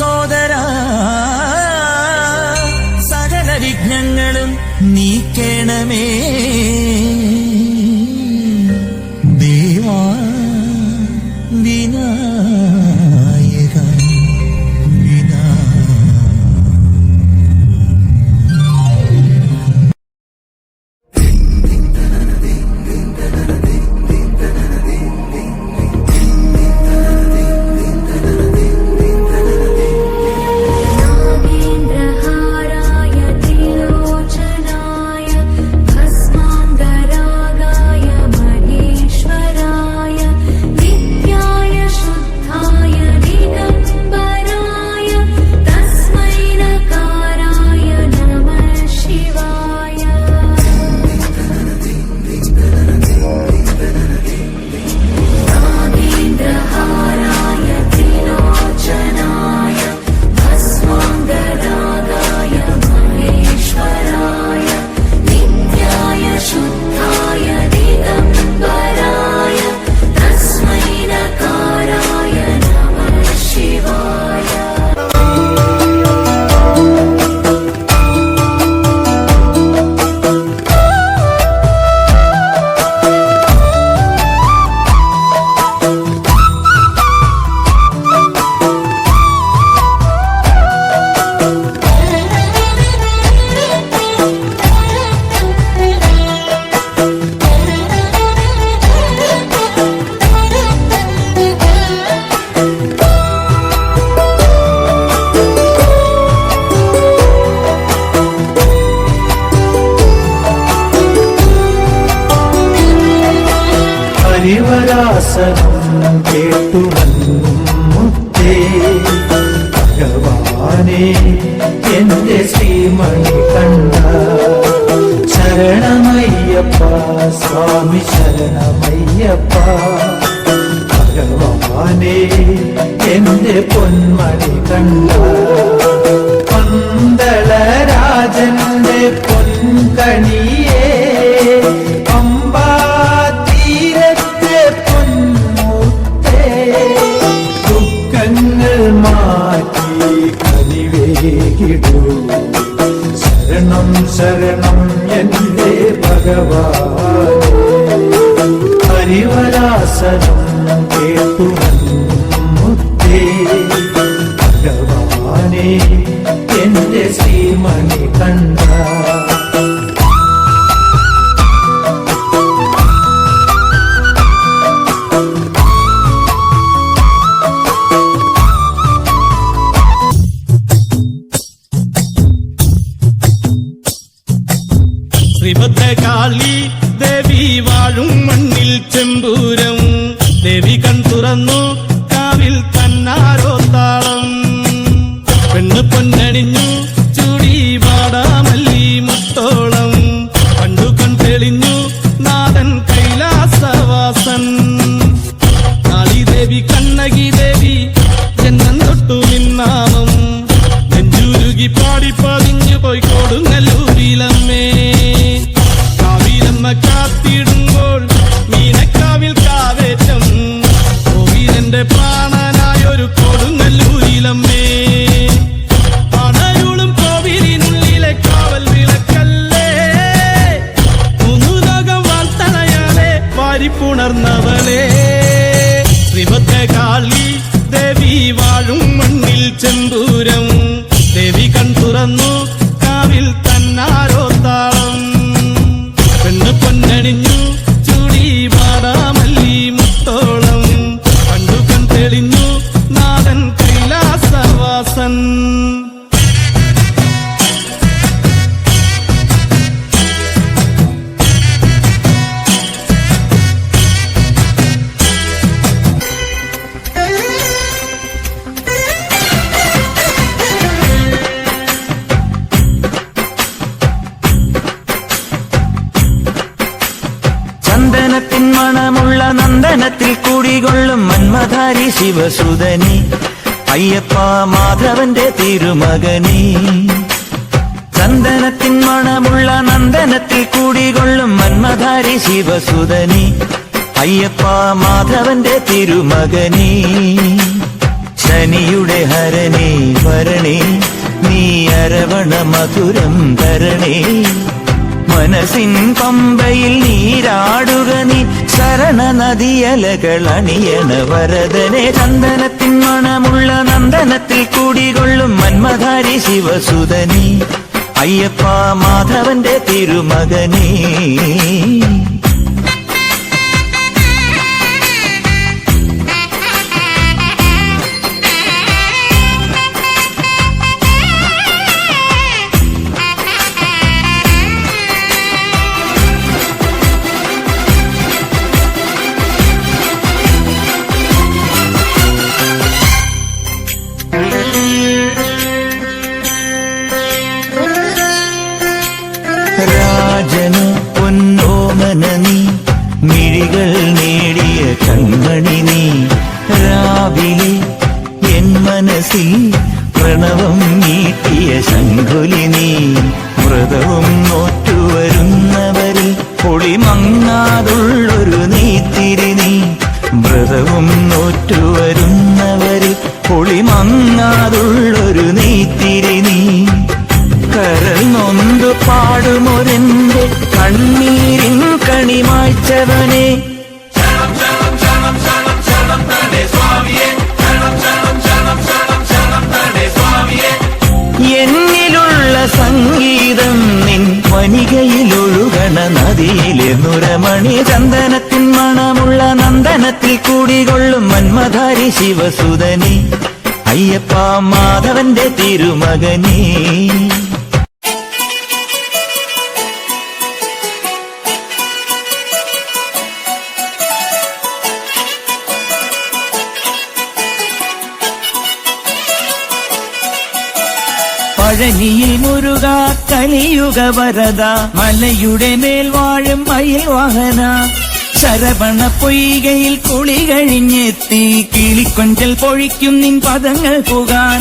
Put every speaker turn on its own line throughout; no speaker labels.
സോദരാ സകല വിഘ്നങ്ങളും നീക്കേണമേ ദേവാ വിനായക ഹരിവരാസനം കേട്ടു മുത്തേ ഭഗവാനെ എന്റെ ശ്രീമണി കണ്ട ശരണമയ്യപ്പ സ്വാമി ശരണമയ്യപ്പ ഭഗവാനെ എന്റെ പൊന്മണി കണ്ട പന്തളരാജന്റെ പൊൻകണിയേ പമ്പാ മാറ്റി കനിവേകിടൂ ശരണം ശരണം എന്റെ ഭഗവാനേ ഹരിവരാസനം കേട്ടു മുത്തേ ഭഗവാനേ എന്റെ ശ്രീമണി കണ്ട
ശ്രീഭദ്രകാളി ദേവി വാഴും മണ്ണിൽ ചെമ്പൂരം ദേവി കൺ തുറന്നു കാവിൽ കന്നാരോ താളം പെണ്ണ് പൊന്നണിഞ്ഞു ചൂടി വാടാമല്ലി മുത്തോളം കണ്ടു കൺ തെളിഞ്ഞു നാഥൻ കൈലാസവാസൻ കാളി ദേവി കണ്ണകി ദേവി ജന്മം തൊട്ടു നിന്നാമം നെഞ്ചുരുകി പാടി പതിഞ്ഞു പോയി കൊടുങ്ങല്ലൂരിലമ്മേ കാത്തിടുമ്പോൾ മീനക്കാവിൽ കാവേറ്റം കോവിലന്റെ പ്രാണനായൊരു കൊടുങ്ങല്ലൂരിലമ്മേ പണയൂളും കോവിലിനുള്ളിലെ കാവൽ വിളക്കല്ലേ മൂന്നു ലോകം വാർത്തണയാലെ വാരിപ്പുണർന്നവളെ ശ്രീഭദ്രകാളി ദേവി വാഴും മണ്ണിൽ ചെമ്പൂരം ദേവി കൺ തുറന്നു കാവിൽ തന്നാരോ താളം പെണ്ണ് പൊന്നണിഞ്ഞു ചൂടി വാടാമല്ലി മുത്തോളം കണ്ടു കൺ തെളിഞ്ഞു നാഥൻ കൈലാസവാസൻ
ചന്ദനത്തിൻ മണമുള്ള നന്ദനത്തിൽ കൂടികൊള്ളും മന്മധാരി ശിവസുതനി അയ്യപ്പ മാധവന്റെ തിരുമകനി ചന്ദനത്തിൻ മണമുള്ള നന്ദനത്തിൽ കൂടികൊള്ളും മന്മധാരി ശിവസുതനി അയ്യപ്പ മാധവന്റെ തിരുമകനി ശനിയുടെ ഹരനേ അരവണ മധുരം തരണേ. മനസ്സിൻ പമ്പയിൽ നീരാടുക നീ ശരണ നദിയലകൾ അണിയണ വരദനെ. ചന്ദനത്തിൻ മണമുള്ള നന്ദനത്തിൽ കൂടികൊള്ളും മന്മധാരി ശിവസുതനി അയ്യപ്പ മാധവന്റെ തിരുമകനേ. രാജന് പൊന്നോമന നീ മിഴികൾ നേടിയ കൺമണി നീ. രാവിലെ എൻ മനസ്സിൽ പ്രണവം നീട്ടിയ ശംഖുലി നീ. വ്രതവും നോറ്റുവരുന്നവരിൽ പൊളിമങ്ങാതുള്ളൊരു നീത്തിരി നീ. വ്രതവും നോറ്റുവരുന്നവരിൽ പൊളിമങ്ങാതുള്ളൊരു നീത്തിരി നീ. കരൾ നൊന്തു പാടുമൊരെന്റെ കണ്ണീരിൻ കണിമായ്ച്ചവനെ. എന്നിലുള്ള സംഗീതം നിൻ വനികയിലൊഴുകണ നദിയിലെ നുരമണി. ചന്ദനത്തിൻ മണമുള്ള നന്ദനത്തിൽ കൂടികൊള്ളും മന്മധാരി ശിവസുതനി അയ്യപ്പ മാധവന്റെ തിരുമകനേ. പഴനിയിൽ മുരുക കലിയുഗ വരദ മലയുടെ മേൽ വാഴും മയിൽ വാഹന. ശരവണ പൊയ്കയിൽ കുളി കഴിഞ്ഞെത്തി കിളിക്കൊഞ്ചൽ പൊഴിക്കും നിൻ പദങ്ങൾ പുകാൻ.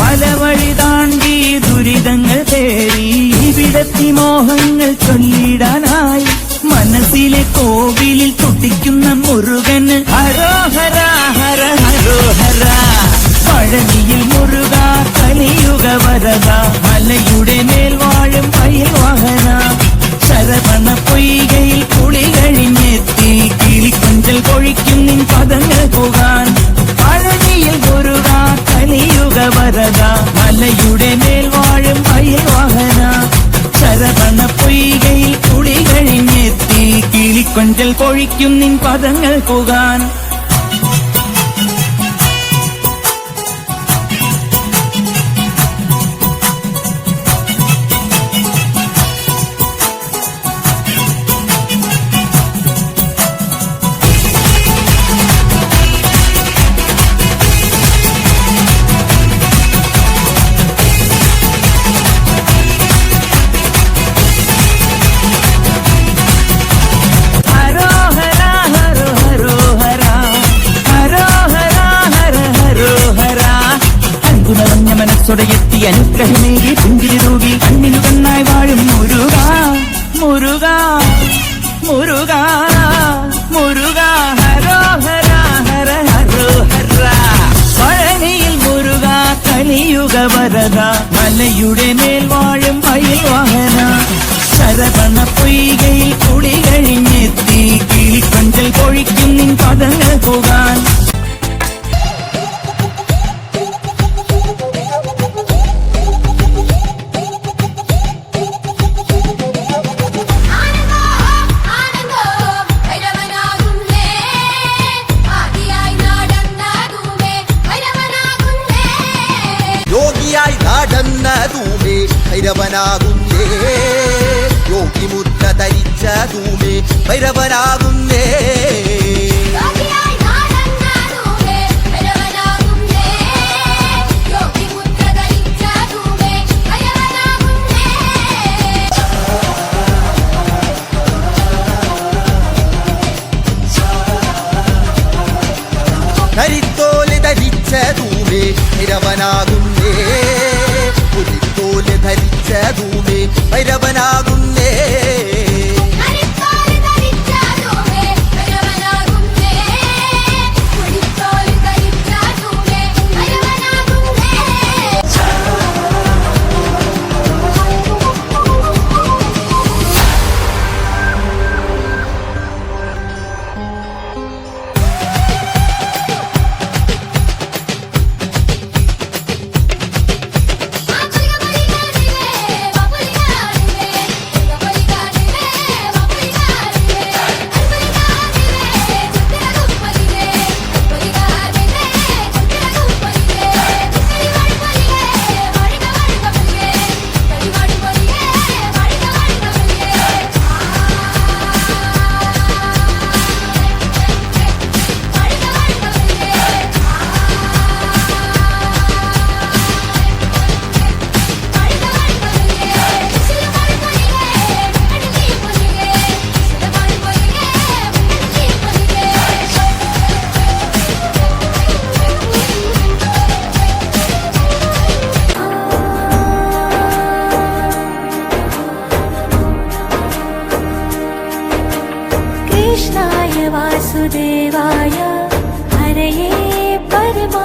പല വഴി താണ്ടി ദുരിതങ്ങൾ തേടി ഇവിടത്തി മോഹങ്ങൾ ചൊല്ലിടാനായി. മനസ്സിലെ കോവിലിൽ തുടിക്കുന്ന മുരുകന് ഹരോഹര ഹര ഹരോഹര. പഴനിയിൽ മുരുക കലിയുഗ വരദ മലയുടെ മേൽ വാഴും മയിൽ വാഹന. ശരവണ പൊയ്കയിൽ കുളി കഴിഞ്ഞെത്തി കിളിക്കൊഞ്ചൽ പൊഴിക്കും നിൻ പദങ്ങൾ പോകാൻ. പഴനിയിൽ മുരുക കലിയുഗ വരദ മലയുടെ മേൽ വാഴും മയിൽ വാഹന. ശരവണ പൊയ്കയിൽ കുളി കഴിഞ്ഞെത്തി കിളിക്കൊഞ്ചൽ പൊഴിക്കും നിൻ പദങ്ങൾ പോകാൻ. മനസ്സോടെയെത്തി അനുഗ്രഹമേകി പുഞ്ചിരി തൂകി കണ്ണിനു കണ്ണായി വാഴും മുരുക മുരുക മുരുക മുരുക ഹരോഹര ഹര ഹരോഹര. പഴനിയിൽ മുരുക കലിയുഗ വരദ മലയുടെ മേൽ വാഴും മയിൽ വാഹന. ശരവണ പൊയ്കയിൽ കുളി കഴിഞ്ഞെത്തി കിളിക്കൊഞ്ചൽ പൊഴിക്കും നിൻ പദങ്ങൾ പോകാൻ.
യോഗിയായി നടന്നതുമേ ഭൈരവനാകുന്നേ. യോഗിമുദ്ര ധരിച്ചതുമേ ഭൈരവനാകുന്നേ. ധരിത്തോല് ധരിച്ചതുമേ ഭൈരവനാകുന്നേ. പുലിത്തോല് ധരിച്ചതുമേ ഭൈരവനാകുന്നേ.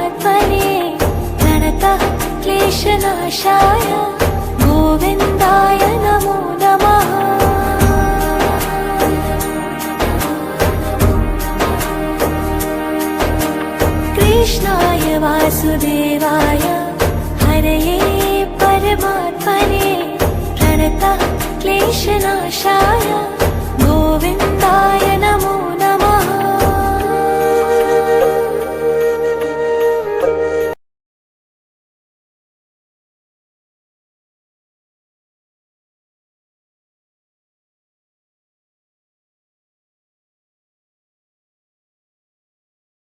परमात्मने प्रणतः क्लेशनाशाय गोविन्दाय नमो नमः। कृष्णाय वासुदेवाय हरये परमात्मने प्रणतः क्लेशनाशाय